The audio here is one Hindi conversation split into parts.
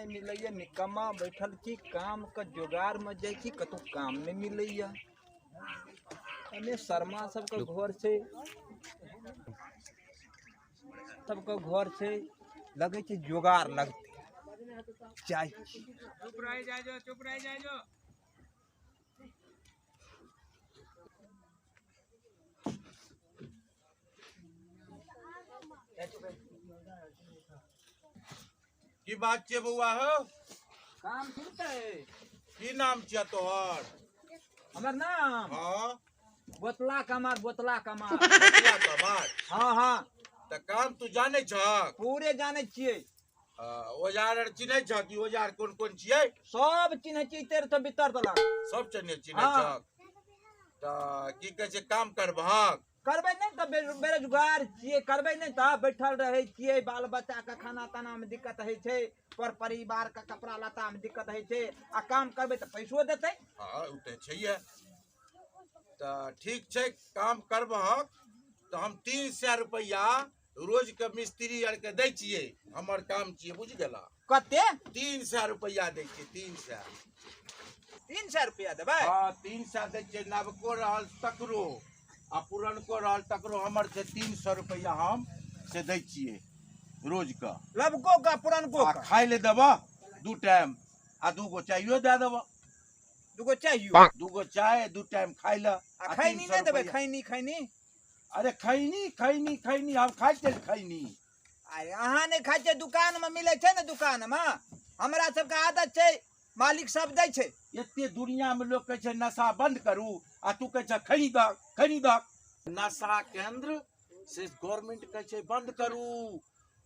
नहीं मिलैया, निकम्मा बैठल छी, काम का जुगाड़ में जाइ छी, कतौ काम नहीं मिलैया। अने शर्मा सबके घर से सबके घर से लगे छै जुगाड़ लगते चाहिए। चुप रह जाओ, चुप रह जाओ। की बात छे बउआ हो? काम छूटे की नाम छे तोहर? हमर नाम हाँ बोतला कमार, बोतला कमार। बोतला कमार। हाँ हाँ त काम तू जाने छ? पूरे जाने छियै। औजार आर चिन्है छ कि औजार कोन कोन छियै? सब चिन्ह छी, तेर तो भीतर तला सब चिन्है छ। हाँ। त की कहे छै काम करबहक? करबे नहीं तो बेरोजगार छियै, करबे नहीं तो बैठल रहे छियै। बाल बच्चा के खाना ताना में दिक्कत है छे, पर परिवार का कपड़ा लत्ता में दिक्कत है छे। आ काम करबे तो पैसो देते। हाँ उ त छैहे। त ठीक छै, काम करबहक तो हम 300 रुपया रोज के मिस्त्री आर के दै छियै। हमर काम छियै, बुझ गेला? कते? 300 रुपया दै छियै। 300 300 रुपया देबै? हाँ 300 दै छियै। नवको रहल तकरो आ पुरनको रहल तकरो हमर से 300 रुपया हम से दै छियै रोज का। लबको का पुरनको आ का? खाइ ले देबह 2 टाइम आ 2 गो चाहियो दे देबह। दुगो चाहिए? 2 गो चाय 2 टाइम खाइ ले। आ खैनी नहीं देबै? खैनी खैनी? अरे खैनी खैनी खैनी हम खाइ छियै खैनी। अरे अहाँ नहीं खाइ छियै, दुकान में मिले छे ना, दुकान में हमरा सबके आदत छे, मालिक सब दै छे। एते दुनिया में लोग कहे छे नशा बंद करू आ तू कहे छे खैनी द खैनी द। नशा केंद्र से गवर्नमेंट कहे छे बंद करू।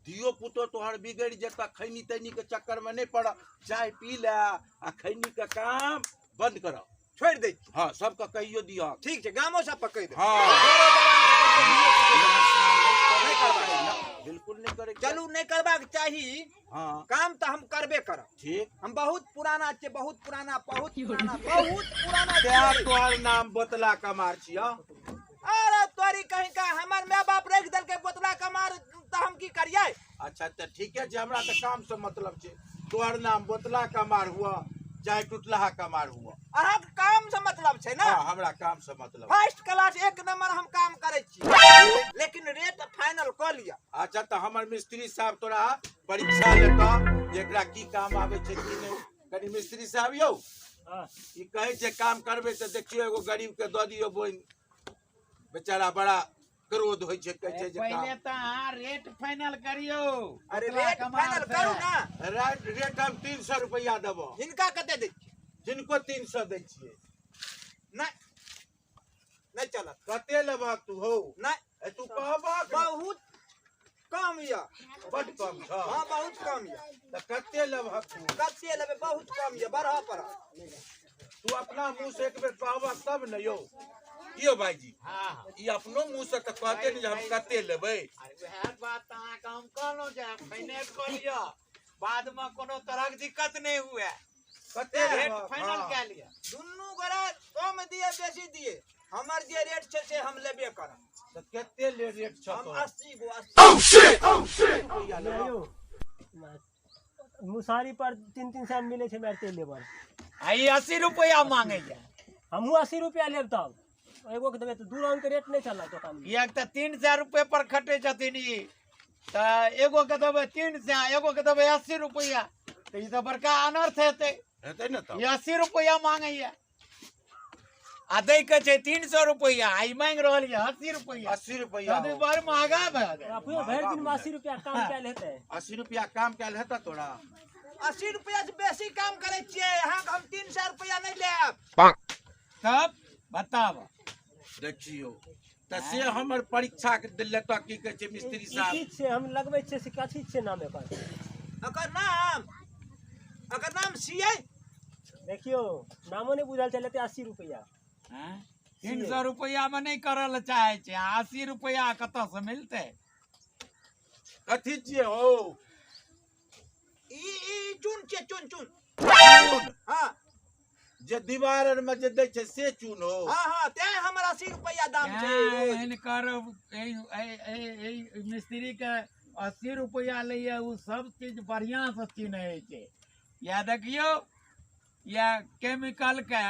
धियो पुतो तोहर बिगड़ जेता, खैनी तैनी के चक्कर में नहीं पड़। चाय पी ले आ खैनी के काम बंद कर, छोड़ दे। हाँ सबका कहियो दिया। ठीक है, गामो सब पकड़ दे। बिल्कुल नहीं करे। चलू नहीं करबाक चाहिए। हाँ काम तो हम करबे करब। ठीक। हम बहुत पुराना छे, बहुत पुराना, बहुत पुराना, बहुत पुराना क्या छे। तोहर नाम बोतला कमार छिया? अरे तोरी कहीं का हमर माँ बाप रख दल के बोतला कमार, तो हम की करिए? अच्छा तो ठीक है, हमरा तो काम से मतलब छे। तोहर नाम बोतला कमार हुआ चाहे टुटलाहा कमार हुआ, अहाँ के काम से मतलब छे ना? हाँ हमरा काम से मतलब। फर्स्ट क्लास 1 नंबर हम काम करे छी, लेकिन रेट फाइनल कर लिया। अच्छा तो हमर मिस्त्री साहब तोरा परीक्षा लेता जेकरा की काम आवे छे की नहीं। कनी मिस्त्री साहब यौ, ई कहे छे काम करबे तो देखियो एगो गरीब के द दियो बोइन, बेचारा बड़ा क्रोध होय छे। कहे छे जे पहले तो हाँ रेट फाइनल करियो। अरे रेट फाइनल करू ना। रेट हम 300 रुपया देबो। हिनका कते दे? जिनको 300 दै छियै। नहीं नहीं चलत। कते लेबह तू हो? नहीं तू कहबह बहुत कम या। बड कम छ। हाँ बहुत कम या। त कते लेबह तू? कते लेबे? बहुत कम या, बढ़ा पड़ा। तू अपना मुंह से एक बेर कहबह तब न यो भाईजी। हाँ ई अपनो मुंह से त कहते नहीं हम कते लेबै। वह बात तो अहाँ के हम कहलो जे फाइनेंस कर लियो, बाद में कोनो तरह के दिक्कत नहीं हुए। कते रेट लेबह? फाइनल हाँ। कर लिया। दुन्नू गोरा कम दिए बेसी दिए, हमर जे रेट छे से हम लेबे करब। त केते ले रेट छ हम तो? 80 गो 80 रुपया लेबह। मुसारी पर 300 मिले छे मारते लेबर। आई 80 रुपया मांगे जा। हमहू 80 रुपया लेब, तब एगो के देबे तो 2 राउंड के रेट नहीं चलना तो काम। एक तो 300 रुपये पर खटे छथिन ई, तो एगो के देबे 300, एगो के देबे 80 रुपया, तो ई तो बड़का अनर्थ हेतै। हेतै न त। ये 80 रुपया मांगे या आ दै के छे 300 रुपया, आई मांग रहल है 80 रुपया। 80 रुपया तो बार महंगा भए गेल। अपने भर दिन में 80 रुपया काम कैल हेतै। 80 रुपया काम कैल हेता तोरा? 80 रुपया से बेसी काम करे छिए। अहाँ के हम 300 रुपया नहीं लेब। तब बताब। देखियो त से हमर परीक्षा के लेता की कहे छे मिस्त्री साहब। चीज से हम लगबै छे से कथी छे नाम एकर? अकर नाम सीए। देखियो नामो नहीं बुझल चले ते 80 रुपया। 300 रुपया में नहीं करल चाहे छे, 80 रुपया कत से मिलते? कथी छिए हो? ई चुन छे, चुन चुन। चून? हाँ जे दीवार आर में जे दै छे से चून हो? हाँ हाँ, ते हमर 80 रुपया दाम छे रोज। इनकर मिस्त्री के 80 रुपया लैया, उ सब चीज बढ़िया से चिन्हे छे। या देखियो या केमिकल के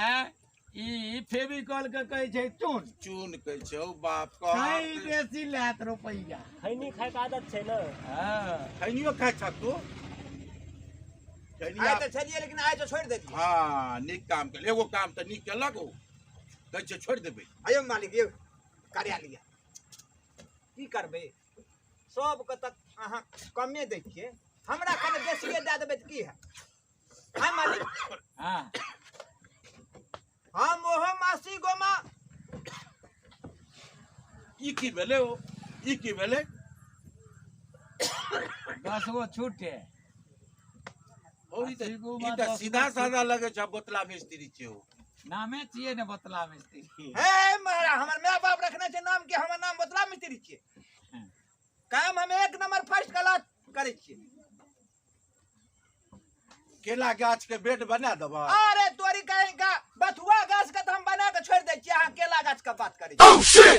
ई फेविकॉल के कहै छै चून चून कहै छै बाप का कहीं बेसी लात रुपैया खैनी खाय के आदत छै ने। हां खैनियो खाइ छ तू आइ तऽ छलियै लेकिन आइ तऽ छोड़ि देलियै। हाँ नीक काम केल एगो काम तऽ नीक केलक ओ कहै छै छोड़ि देबै। आयो मालिक यौ कार्यालय की करबै सबके तक अहाँ कमे दै छियै हमरा कने बेसिए दए देबै तऽ की है हां मालिक। हां हम ओहो मासी गोमा ई की भेलै ओ ई की भेलै 10 गो छूटे और ई तऽ सीधा साधा लगे छै बोतला मिस्त्री छै ओ नामे छियै ने बोतला मिस्त्री। हे मारा हमर माय बाप रखने छै नाम के हमर नाम बोतला मिस्त्री छियै। काम हम एक नंबर फर्स्ट क्लास करै छियै। केला गाछ के बेड बना देबा। अरे तोरी कहीं का बथुआ गाछ के तो हम बना के छोड़ दै छियै अहाँ केला गाछ के बात करै छियै।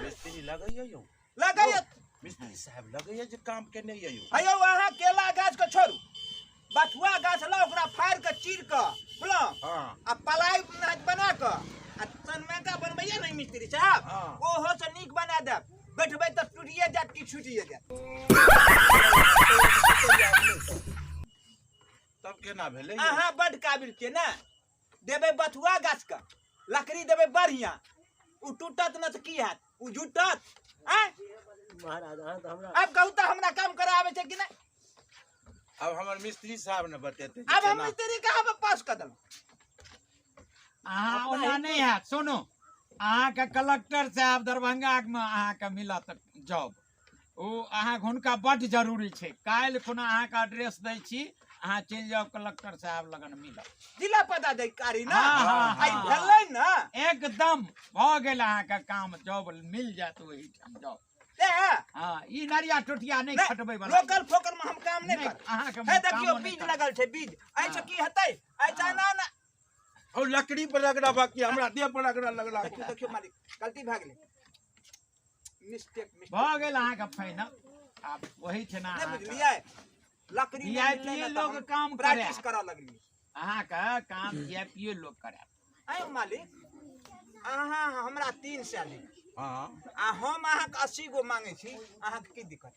मिस्त्री लगैया यौ लगैया मिस्त्री साहब लगैया जे काम के नहीं यौ। अयो अहाँ केला गाछ के छोड़ू बथुआ गाछ ला ओकरा फाड़ के चीर के बुझलो हां आ पलाई बना के आ सनमेका बनबैया नहीं मिस्त्री साहब हाँ। ओहो से नीक बना देब बैठबै त टूटिए जात की छूटिए जात। तब केना भेलै अहाँ बड काबिल छियै ना देबै बथुआ गाछ के लकड़ी देबै बढ़िया उ टूटत न त की हैत उ जुटत हैं। महाराज अहाँ तो हमरा अब कहू त हमरा काम करे आबै छै कि नहीं। अब हमर मिस्त्री साहब ने बतेते अब हम मिस्त्री कहाँ पे पास कर देलहुँ। अहाँ ओना नहीं है सुनो अहाँ के कलेक्टर साहब दरभंगा में अहाँ के मिलत जॉब ओ अहाँ हुनका बड जरूरी छै काल्हि खुना अहाँ के एड्रेस दै छी अहाँ चलि जाओ कलेक्टर साहब लगन मिलत। जिला पदाधिकारी ना हाँ, हाँ, आई हाँ। भेलै ना एकदम भ गेल अहाँ के काम जॉब मिल जात वही ठाम जॉब। ए हां ई नरिया टोटिया नहीं खटबै वाला लोकल फोकल में हम काम नहीं कर। अहाँ के हे देखियो बीज लगल छै बीज ऐ से की हेतै ऐ चाना ना और लकड़ी पर रगड़ा बाकी हमरा देह पर रगड़ा लगला। देखियो देखियो मालिक गलती भ गेलै मिस्टेक भ गेल अहाँ के फाइनल आब वही छै ना नहीं बुझलियै लकड़ी VIP लोग काम करे प्रैक्टिस करऽ लगलियै। अहाँ के काम VIP लोग करे। ऐ मालिक अहाँ हमरा 3 सैलरी हां आ हम अहाँ के 80 गो मांगे छी अहाँ के की दिक्कत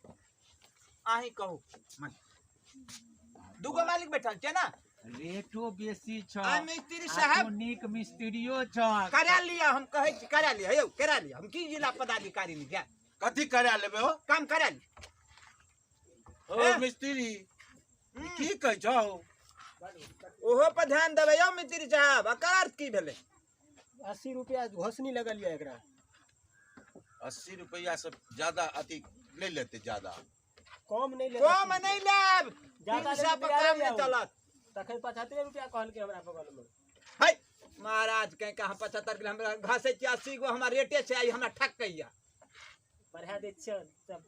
अहीं कहू दूगो मालिक बैठल छै ना रेटो बेसी छ आ मिस्त्री साहब नीक मिस्त्रियो छ करा लिया हम कहै छी करा लिया यौ करा लिया हम की जिला पदाधिकारी में जा कथी करा लेबे हो काम करा ली। ओ मिस्त्री की कहै छौ ओहो पर ध्यान देबै यौ मिस्त्री साहब अकार की भेलै 80 रुपया घोसनी लगलिए एकरा 80 रुपया से ज्यादा अति नहीं लेते ज्यादा कम नहीं ले कम नहीं लेब ज्यादा ज्यादा लेब पर काम नहीं चलत। तखन 75 रुपया कहल के हमरा बगल में है महाराज कहीं कहाँ 75 किलो हमरा घासे छी 80 गो हमरा रेटे छै आई हमरा ठक कहिया बढ़ा दे छियै तब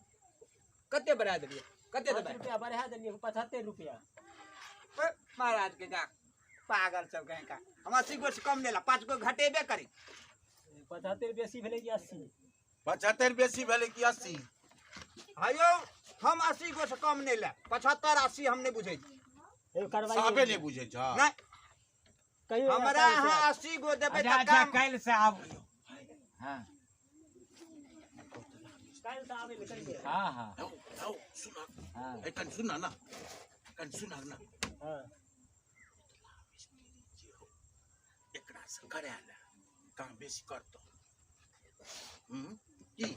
कते बढ़ा देलियै कते 5 देबै रुपया बढ़ा देलिए 75 रुपया महाराज के का पागल सब कहीं का हम 80 गो से कम लेला 5 गो घटेबे करी 75 बेसी भेलै कि 80 75 बेसी भेलै कि 80 हायो हम 80 गो से कम नहीं ले 75 80 हम नहीं बुझै छी साबे नहीं बुझै छ नहीं कहियो हमरा अहाँ 80 गो देबै अच्छा त अच्छा काम काल्हि से आबू हां काल से आबे ले कहिए हां हां आओ सुना हां कन सुना ना कन सुना ना हां एकरा से करा ले काम बेसी करतो की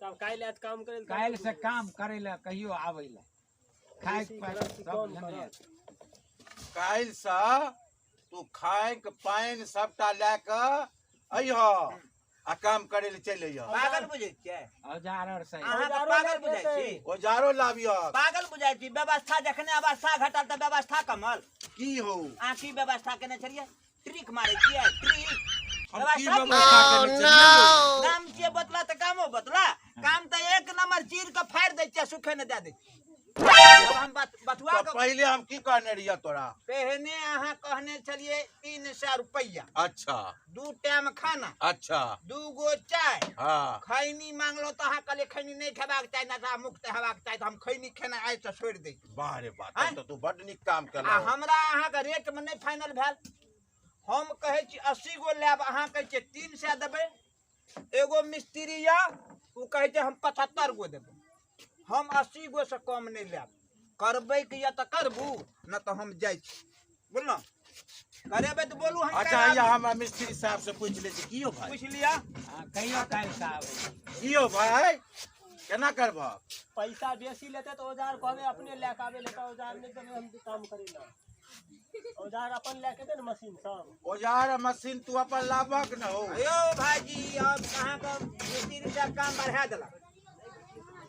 तब काल आज काम करे काल्हि से काम करे ला कहियो आबै ला खाए पे सब जने काल्हि से तू खाए के पानी सबटा ले के अइहो आ काम करे ले चल अइहो। पागल बुझै छियै औजार और सही अहाँ त पागल बुझै छी औजारो लाबियो पागल बुझै छी व्यवस्था जखने अवस्था घटल त व्यवस्था कमल की हो अहाँ की व्यवस्था केने छलियै ट्रिक मारै छियै ट्रिक हम की व्यवस्था व्यवस्था करे चलिए नाम छियै बतला त कामो बतला काम त एक नंबर चीर के फाड़ि दै छियै सुखे ने दे दै छियै अब हम बथुआ तो के पहले हम की कहने रहिया तोरा? पहने अहाँ कहने छलिए 300 रुपया, अच्छा 2 टाइम खाना, अच्छा 2 गो चाय, हाँ खैनी मांगलो तो अहाँ कहलिए खैनी नहीं खेबाक चाही, नशा मुक्त हेबाक चाही, तो हम खैनी खेना आइ से छोड़ि दै। वाह रे वाह, आँय? तब तो तू बड नीक काम आ केला। हमरा अहाँके रेट में नहीं फाइनल भेल। हम कहै छी 80 गो लेब, अहाँ कहै छियै 300 देबै। एगो मिस्त्री या उ कहै छै हम 75 गो देबै। हम 80 गो से कम नहीं लेब। करबै के या तो करबू, न तो हम जाइ छी। बोलना करेबै तो बोलू हम अच्छा या हमरा मिस्त्री साहब से पूछ ले छी कियो भाई, पूछ लिया। कहियो काल साहब कियो भाई केना करबह? पैसा बेसी लेते तो औजार कहबे अपने लेके आवे, लेता औजार नहीं देबे हम काम करी ना। औजार अपन लेके दे ना मशीन सब। औजार मशीन तू अपन लाभक न हो। अयो भाईजी अब कहाँ का मिस्त्री साहब काम बढ़ा देला।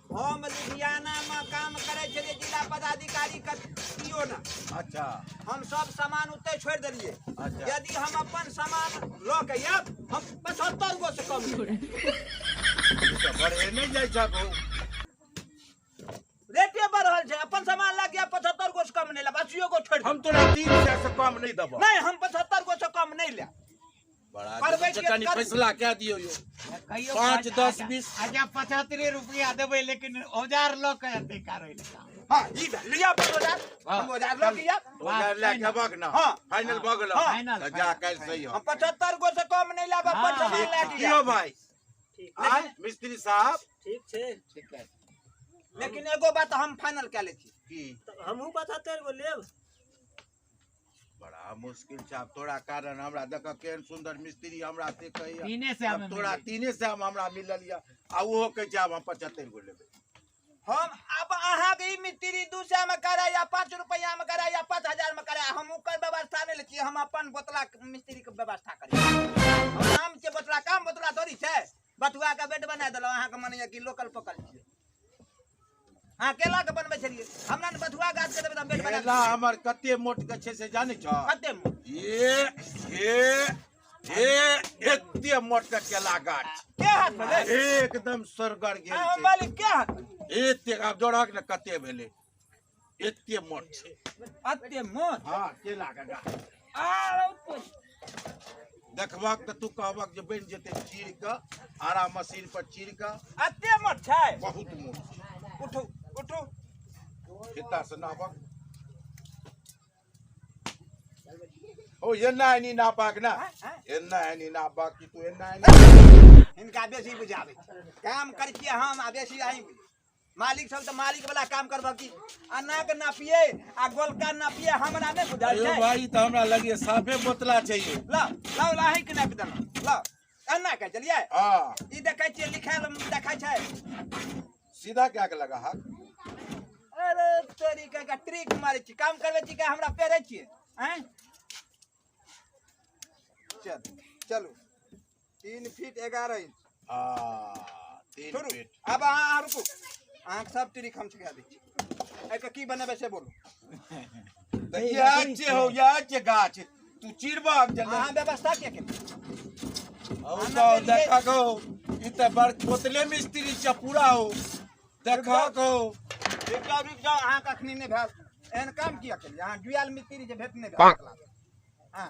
हम लुधियाना में काम करे छलिए, जिला पदाधिकारी कियो ना। अच्छा हम सब सामान उते छोड़ दिलिए। अच्छा। यदि हम अपन सामान लो के आब, हम 75 गो से कम नहीं। तो बढ़े नहीं जाइ छ बहु। रेटे बढ़ल छै, अपन सामान ला के 75 गो से कम नहीं ले, 80 गो छोड़ हम तोरा 300 से कम नहीं देबो। नहीं, हम 75 गो से कम नहीं ले। बड़ा करबै अच्छा के कनी कर- फैसला कह दियो यो। कहियो 5, 10, 20 अच्छा 75 रुपया देबै, लेकिन औजार लऽ के एते करै ले काम। हां ई लिया अपन औजार, हम औजार लो के आब। औजार लेके बग ना। हाँ। फाइनल भ गेल। फाइनल, तो जा काल सही हो। हम 75 गो से कम नहीं लेब, अपन हाँ। सामान ला के कियो भाई ठीक आय मिस्त्री साहब ठीक छे। ठीक है। लेकिन एगो बात हम फाइनल कर ले छी। की तो हमहू 75 गो लेब। बड़ा मुश्किल छै। अब तोरा कारण हमरा देख केहन सुंदर मिस्त्री हमरा से कहिया। तीने से अब हमें तोरा मिले। 3 से हमरा मिलल या आ ओहो कह छै अब हम 75 गो लेबै। हम अब अहाँ के ई मिस्त्री 200 में करे या 5 रुपया में करे या 5000 में करे, हम ओकर व्यवस्था नहीं ले छी। हम अपन बोतला मिस्त्री के व्यवस्था करी। हम नाम के बोतला, काम बोतला थोड़ी छै। बथुआ के बेड बना देलो, अहाँ के मने कि लोकल पकड़ छियै। हां केला के बनबै छलिए, हमरा ने बथुआ गाछ के देबै त हम बेड बना केला हमर कते मोट के छै से जानै छ? कते मु ये एते मोट के केला गाछ के हाथ में ले एकदम सरगर गेल हम छै। मालिक के हाथ में एते अब जोड़क न कते भेले एते मोट छै। अते मोट हां केला के गाछ आ देखबक त तू कहबक जे बन जेते चीर के आरा मशीन पर चीर के। अते मोट छै। बहुत मोट छै। उठू उठू कितना से नापक ओ एना एनी नापक ना एना एनी नापक कि तू एना एनी इनका बेसी बुझावे काम कर के हम आ बेसी आई मालिक सब तो मालिक वाला काम करबा की अन्ना के नापिए आ गोलका नापिए हमरा नहीं बुझाई अयो छै। भाई तो हमरा लगे साफे बोतला चाहिए। ला ला लाही के नापि देलो ला अन्ना के चलिए हां ई देखै छियै लिखाल देखै छै। सीधा क्या के लगा हाथ? अरे तोरी का ट्रिक मारे छी, काम करबे छी का हमरा पेरे छी हैं। चल चलो 3 फीट 11 इंच। हां 3 छोड़ू फीट। अब अहाँ रुकू, अहाँ सब ट्रिक हम सिखा दै छी। एके की बनेबे से बोलू। तो ये जे गाछ तू चिरबा जल्दी। अहाँ व्यवस्था के केली ओ तो देखा को ई त बड़ बोतले मिस्त्री छ पूरा हो। देखा को रुक जाओ अहाँ कखनी नहीं भेल एहन काम किया केली। अहाँ जुआल मिस्त्री जे भेट नहीं भेल। हां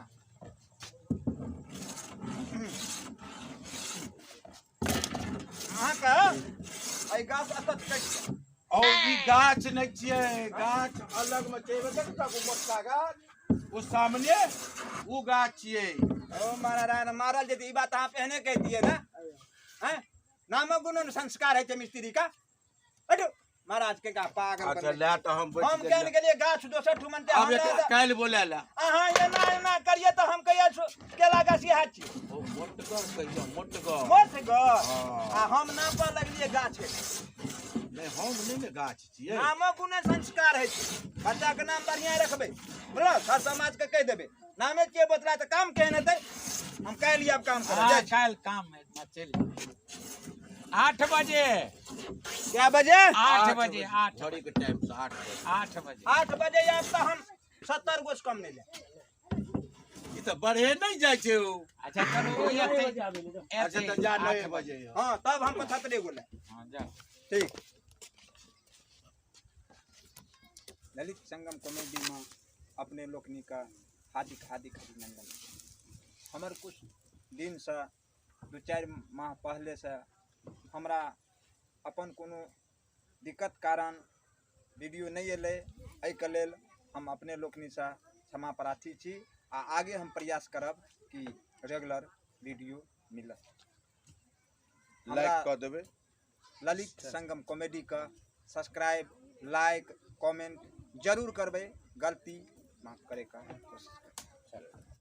अहाँ का आई गाछ अतत कट और ई गाछ नहीं छिए, गाछ अलग में छै। देखता को मोटका गाछ वो सामने वो गाछ छिए। ओ महाराज मारल जदी ई बात अहाँ पहने कह दिए ना हैं। नाम गुण संस्कार है मिस्त्री का। हटो महाराज के का पागल अच्छा बन ले तो हम बैठ हम कहने के लिए गाछ दोसर ठुमन ते अब हमरा काल बोले ला अहाँ एना करिए तो हम कहिया केला गाछी हाथ छी ओ मोटगर कहियो मोटगर मोट गो हाँ। आ हम नाम पर लगलिए गाछ है। नहीं हम नहीं ने गाछ छिए। नामो गुण संस्कार है। बच्चा के नाम बढ़िया रखबे बोलो हर समाज के कह देबे नामे के बतला तो काम केहन हेतै। हम कह लिए अब काम हाँ, कर काल काम है चल 8 बजे क्या बजे 8 बजे 8 घड़ी के टाइम से 8 बजे। 8 बजे 8 बजे आब तो हम 70 गो से कम नहीं ले। ई तो बढ़े नहीं जाय छै ओ। अच्छा चलो ये बजे आबे ले जाओ। अच्छा तो जा 9 बजे। हां तब हम 75 गो ले। हां जा ठीक ललित संगम कॉमेडी में अपने लोकनी का हार्दिक हार्दिक अभिनंदन। हमर कुछ दिन से 2-4 माह पहले से हमरा अपन कोनो दिक्कत कारण वीडियो नहीं एले, एहि के लेल हम अपने लोकनी से क्षमा प्रार्थी छी आ आगे हम प्रयास करब कि रेगुलर वीडियो मिलत। लाइक कर देबे। ललित संगम कॉमेडी का सब्सक्राइब, लाइक, कमेंट जरूर करबे, गलती माफ करे का कोशिश करबे।